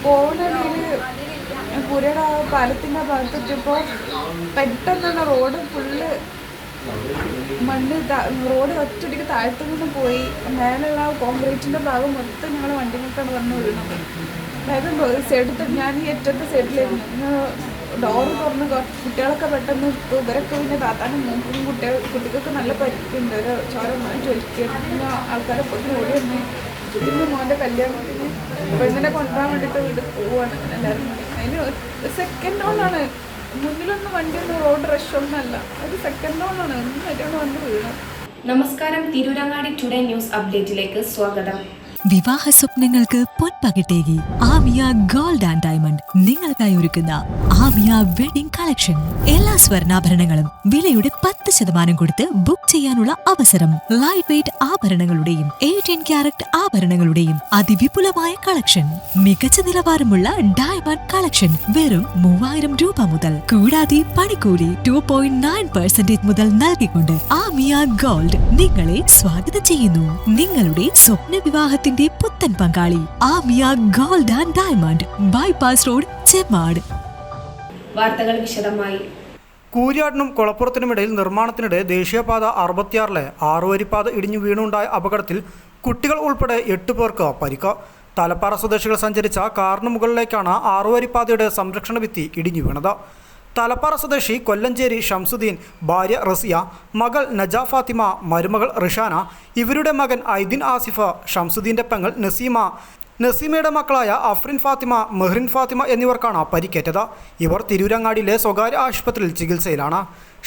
പോകുന്ന വഴിയിൽ പുരയുടെ പാലത്തിൻ്റെ ഭാഗത്തെത്തിയപ്പോൾ പെട്ടെന്നാണ് റോഡ് ഫുള്ള് മണ്ണ് റോഡ് ഒറ്റടിക്ക് താഴത്തു നിന്ന് പോയി. മേലുള്ള കോൺക്രീറ്റിൻ്റെ ഭാഗം മൊത്തം ഞങ്ങൾ വണ്ടികൾക്കാണ് വന്ന് വീണത്. അതായത് സൈഡ് ഞാൻ ഈ ഏറ്റത്തെ സൈഡിലായിരുന്നു. ഡോറ് തുറന്ന് കുട്ടികളൊക്കെ പെട്ടെന്ന് ഇവരൊക്കെ പിന്നെ താത്താനും മൂക്കും കുട്ടികൾക്ക് നല്ല പരിക്കുണ്ട്. ഒരു ചോര ചൊലിക്കുകയാണ്. പിന്നെ ആൾക്കാരെ പൊതുവെ ഓടി വന്ന് ഇതിന് മോൻ്റെ കല്യാണത്തിന് പെണ്ണിനെ കൊണ്ടുപോകാൻ വേണ്ടിയിട്ട് വീട് പോവുകയാണ് എല്ലാവരും കൂടി. അതിന് സെക്കൻഡ് റോളാണ്. മുന്നിലൊന്നും വണ്ടിയൊന്നും റോഡ് റഷൊന്നുമല്ല. ഒരു സെക്കൻഡ് റോളാണ്. ഒന്നും ഏറ്റവും വന്ന് വീണത്. നമസ്കാരം, തിരൂരങ്ങാടി ടുഡേ ന്യൂസ് അപ്ഡേറ്റിലേക്ക് സ്വാഗതം. വിവാഹ സ്വപ്നങ്ങൾക്ക് പൊൻപകിട്ടേകി ആമിയ ഗോൾഡ് ആൻഡ് ഡയമണ്ട് നിങ്ങൾക്കായി ഒരുക്കുന്ന ആമിയ വെഡിംഗ് കളക്ഷൻ. എല്ലാ സ്വർണ്ണാഭരണങ്ങളും വിലയുടെ 10% കൊടുത്ത് ബുക്ക് ചെയ്യാനുള്ള അവസരം. ലൈറ്റ് വെയ്റ്റ് ആഭരണങ്ങളുടെയും 18 ക്യാരറ്റ് ആഭരണങ്ങളുടെയും അതിവിപുലമായ കളക്ഷൻ. മികച്ച നിലവാരമുള്ള ഡയമണ്ട് കളക്ഷൻ വെറും 3000 രൂപ മുതൽ. കൂടാതെ പണിക്കൂലി 2.9% മുതൽ നൽകിക്കൊണ്ട് ആമിയ ഗോൾഡ് നിങ്ങളെ സ്വാഗതം ചെയ്യുന്നു. നിങ്ങളുടെ സ്വപ്ന വിവാഹത്തിൽ പുത്തൻ പങ്കാളി Amiya gold and diamond, bypass road, Chemmad. വാർത്തകൾ വിശദമായി. കൂരിയാടിനും കൊളപ്പുറത്തിനുമിടയിൽ നിർമ്മാണത്തിനിടെ ദേശീയപാത 66 6-വരിപ്പാത ഇടിഞ്ഞു വീണുണ്ടായ അപകടത്തിൽ കുട്ടികൾ ഉൾപ്പെടെ 8 പേർക്ക് പരിക്ക്. തലപ്പാറ സ്വദേശികൾ സഞ്ചരിച്ച കാറിന് മുകളിലേക്കാണ് 6-വരിപ്പാതയുടെ സംരക്ഷണ ഭിത്തി ഇടിഞ്ഞു വീണത്. തലപ്പാറ സ്വദേശി കൊല്ലഞ്ചേരി ഷംസുദ്ദീൻ, ഭാര്യ റസിയ, മകൾ നജാ ഫാത്തിമ, മരുമകൾ റിഷാന, ഇവരുടെ മകൻ ഐദിൻ ആസിഫ്, ഷംസുദ്ദീൻ്റെ പെങ്ങൾ നസീമയുടെ മക്കളായ അഫ്രിൻ ഫാത്തിമ, മെഹ്റിൻ ഫാത്തിമ എന്നിവർക്കാണ് പരിക്കേറ്റത്. ഇവർ തിരൂരങ്ങാടിയിലെ സ്വകാര്യ ആശുപത്രിയിൽ ചികിത്സയിലാണ്.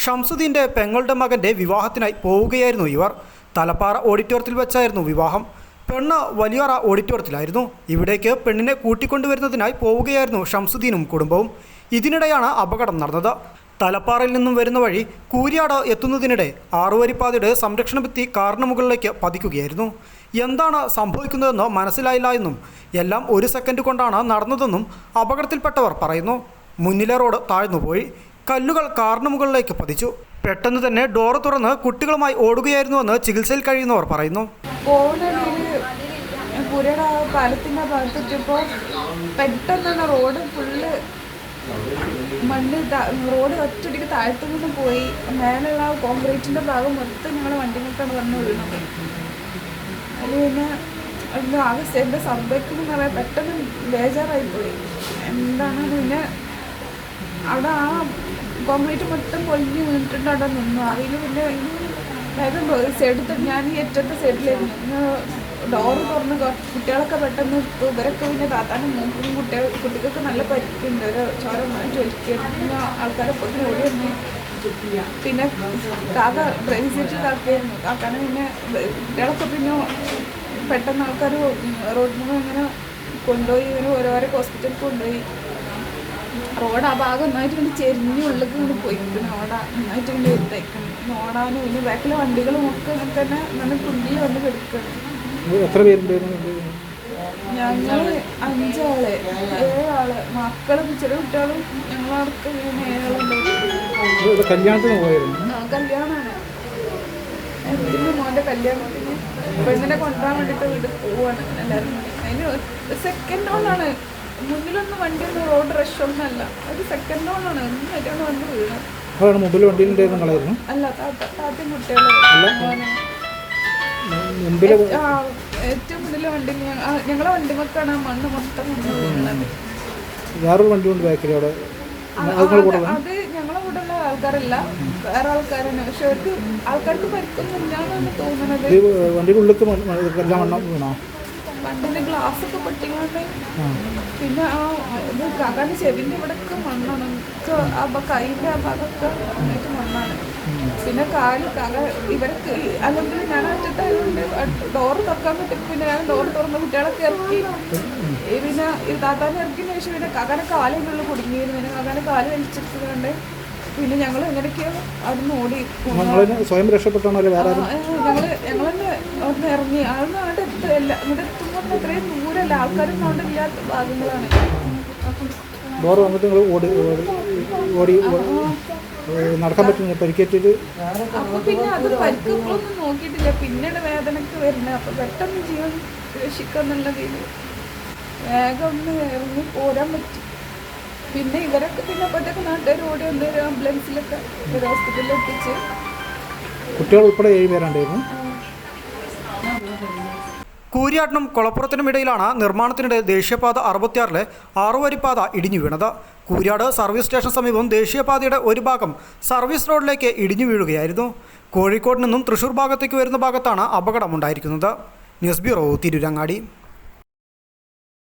ഷംസുദ്ദീൻ്റെ പെങ്ങളുടെ മകൻ്റെ വിവാഹത്തിനായി പോവുകയായിരുന്നു ഇവർ. തലപ്പാറ ഓഡിറ്റോറിയത്തിൽ വെച്ചായിരുന്നു വിവാഹം. പെണ്ണ് വലിയറ ഓഡിറ്റോറിയത്തിലായിരുന്നു. ഇവിടേക്ക് പെണ്ണിനെ കൂട്ടിക്കൊണ്ടുവരുന്നതിനായി പോവുകയായിരുന്നു ഷംസുദ്ദീനും കുടുംബവും. ഇതിനിടെയാണ് അപകടം നടന്നത്. തലപ്പാറയിൽ നിന്നും വരുന്ന വഴി കൂരിയാട് എത്തുന്നതിനിടെ 6-വരിപ്പാതയുടെ സംരക്ഷണ ഭിത്തി കാറിന് മുകളിലേക്ക് പതിക്കുകയായിരുന്നു. എന്താണ് സംഭവിക്കുന്നതെന്ന് മനസ്സിലായില്ല എന്നും എല്ലാം 1 സെക്കൻഡ് കൊണ്ടാണ് നടന്നതെന്നും അപകടത്തിൽപ്പെട്ടവർ പറയുന്നു. മുന്നിലെ റോഡ് താഴ്ന്നുപോയി. കല്ലുകൾ കാറിന് മുകളിലേക്ക് പതിച്ചു. പെട്ടെന്ന് തന്നെ ഡോറ് തുറന്ന് കുട്ടികളുമായി ഓടുകയായിരുന്നുവെന്ന് ചികിത്സയിൽ കഴിയുന്നവർ പറയുന്നു. പുരയുടെ പാലത്തിൻ്റെ ഭാഗത്തെത്തിയപ്പോൾ പെട്ടെന്നാണ് റോഡ് ഫുള്ള് മണ്ണ് റോഡ് ഒറ്റടിക്ക് താഴത്തു നിന്ന് പോയി. മേലുള്ള കോൺക്രീറ്റിൻ്റെ ഭാഗം മൊത്തം ഞങ്ങൾ വണ്ടികൾക്കാണ് വന്ന് വീണത്. അത് പിന്നെ എന്താ സംഭവിക്കുന്നത് പറയാൻ പെട്ടെന്ന് ബേജാറായിപ്പോയി. എന്താണ് പിന്നെ അവിടെ ആ കോൺക്രീറ്റ് മൊത്തം പൊളിഞ്ഞ് വീണിട്ടുണ്ട്. അവിടെ നിന്നു. അതിൽ പിന്നെ വേഗം സൈഡ് ഞാൻ ഈ ഏറ്റത്തെ സൈഡിലായിരുന്നു. ഡോറ് തുറന്ന് കുട്ടികളൊക്കെ പെട്ടെന്ന് ഇവരൊക്കെ പിന്നെ താത്താനും മൂക്കും കുട്ടികൾക്ക് നല്ല പരിക്കുണ്ട്. ഒരു ചോര ചൊലിക്കുകയാണ്. പിന്നെ ആൾക്കാരെ പൊതുവെ ഓടി വന്ന് പിന്നെ കാക്ക ഡ്രൈവിംഗ് സീറ്റിൽ കാക്കയായിരുന്നു. കാക്കാനെ പിന്നെ കുട്ടികളൊക്കെ പിന്നെ പെട്ടെന്ന് ആൾക്കാർ റോഡിൽ നിന്ന് ഇങ്ങനെ കൊണ്ടുപോയി ഇവന് ഓരോരോ ഹോസ്പിറ്റലിൽ കൊണ്ടുപോയി. റോഡ് ആ ഭാഗം നന്നായിട്ട് ഇങ്ങനെ ചെരിഞ്ഞ് ഉള്ളിലേക്ക് ഇങ്ങനെ പോയിക്കണം. അവിടെ നന്നായിട്ട് ഇങ്ങനെ എടുത്തേക്കണം. ഓടാനും പിന്നെ ബാക്കിലെ വണ്ടികളും ഒക്കെ അങ്ങനെ തന്നെ നല്ല കുണ്ടിൽ വന്ന് കിടക്കണം. എത്ര പേരുണ്ടായിരുന്നു? ഞങ്ങൾ 5 ആള് 7 ആള് മക്കളും ചെറിയ കുട്ടികളും ഞങ്ങളവർക്ക് 7 ആളുണ്ടായിരുന്നു. കല്യാണത്തിന് പോയിരുന്നു? കല്യാണമാണ്. എൻ്റെ മോൻ്റെ കല്യാണത്തിന് പെണ്ണിനെ കൊണ്ടുപോകാൻ വേണ്ടിയിട്ട് വീട് പോവുകയാണ് എല്ലാവരും കൂടി. അതിന് സെക്കൻഡ് റോളാണ്. മുന്നിലൊന്നും വണ്ടിയൊന്നും റോഡ് റഷൊന്നുമല്ല. ഒരു സെക്കൻഡ് റോളാണ്. ഒന്നും ഏറ്റവും വന്ന് വീണത്. മുമ്പിൽ വണ്ടിയിലുണ്ടായിരുന്ന കളായിരുന്നു? അല്ല, താത്തയും കുട്ടികളും. ഏറ്റവും മുന്നിലെ വണ്ടിയിൽ ഞങ്ങളെ വണ്ടിമൊക്കെയാണ് മണ്ണ് മൊത്തം വീണത്. വേറൊരു വണ്ടി കൊണ്ട് ബാക്കിൽ അവിടെ അത് ഞങ്ങളെ കൂടെ ഉള്ള ആൾക്കാരല്ല, വേറെ ആൾക്കാരാണ്. പക്ഷെ അവർക്ക് ആൾക്കാർക്ക് പരിക്കൊന്നുമില്ലാന്നാണ് തോന്നുന്നത്. വണ്ടിയുടെ ഉള്ളിലേക്ക് എല്ലാം വണ്ണം വീണോ? വണ്ടിന്റെ ഗ്ലാസ് ഒക്കെ പൊട്ടിക്കൊണ്ട് പിന്നെ ആ ഇത് കാക്കാൻ്റെ ചെവിൻ്റെ ഇവിടെയൊക്കെ മണ്ണാണ്. ആ കൈൻ്റെ ആ ഭാഗമൊക്കെ നന്നായിട്ട് മണ്ണാണ്. പിന്നെ കാക്ക ഇവർക്ക് അല്ലെങ്കിൽ ഞാൻ ഒറ്റത്തായതുകൊണ്ട് ഡോറ് തുറക്കാൻ പറ്റും. പിന്നെ ഞാൻ ഡോറ് തുറന്ന കുട്ടികളൊക്കെ ഇറക്കി. പിന്നെ താത്താനെ ഇറക്കിയതിന് ശേഷം പിന്നെ കാക്കാനെ കാലിൻ്റെ ഉള്ളിൽ കുടുങ്ങിയിരുന്നു. പിന്നെ കാക്കാനെ കാല് വലിച്ചെടുത്തുകൊണ്ട് പിന്നെ ഞങ്ങൾ എങ്ങനെയൊക്കെയോ അവിടുന്ന് ഓടി. സ്വയം രക്ഷപ്പെട്ടാണോ? ഞങ്ങൾ തന്നെ അവിടുന്ന് ഇറങ്ങി. അതൊന്നും അവിടെ എത്തില്ല. ഇവിടെ എത്തുമ്പോൾ അത്രയും ദൂരമല്ല, ആൾക്കാരൊന്നും അവിടെ ഇല്ലാത്ത ഭാഗങ്ങളാണ്. ഡോറ് വന്നിട്ട് നിങ്ങൾ ഓടി നടക്കാൻ പറ്റുന്നു പരിക്കേറ്റിട്ട്? അപ്പൊ പിന്നെ അത് പരിക്കുകളൊന്നും നോക്കിയിട്ടില്ല. പിന്നീട് വേദനക്ക് വരുന്നത്. അപ്പൊ പെട്ടെന്ന് ജീവൻ രക്ഷിക്കാന്നുള്ള രീതിയിൽ വേഗം ഒന്ന് ഇറങ്ങി പോരാൻ പറ്റി. പിന്നെ ഇവരൊക്കെ പിന്നെ അപ്പോഴത്തേക്ക് നാട്ടുകാർ ഓടി വന്ന് ഒരു ആംബുലൻസിലൊക്കെ ഒരു ഹോസ്പിറ്റലിൽ എത്തിച്ച്. കുട്ടികൾ ഉൾപ്പെടെ 7 പേരുണ്ടായിരുന്നു. കൂരിയാട്ടിനും കൊളപ്പുറത്തിനും ഇടയിലാണ് നിർമ്മാണത്തിനിടെ ദേശീയപാത 66 ആറുവരിപ്പാത ഇടിഞ്ഞു വീണത്. കൂരിയാട് സർവീസ് സ്റ്റേഷൻ സമീപം ദേശീയപാതയുടെ ഒരു ഭാഗം സർവീസ് റോഡിലേക്ക് ഇടിഞ്ഞു വീഴുകയായിരുന്നു. കോഴിക്കോട് നിന്നും തൃശൂർ ഭാഗത്തേക്ക് വരുന്ന ഭാഗത്താണ് അപകടമുണ്ടായിരിക്കുന്നത്. News bureau, Tirurangadi.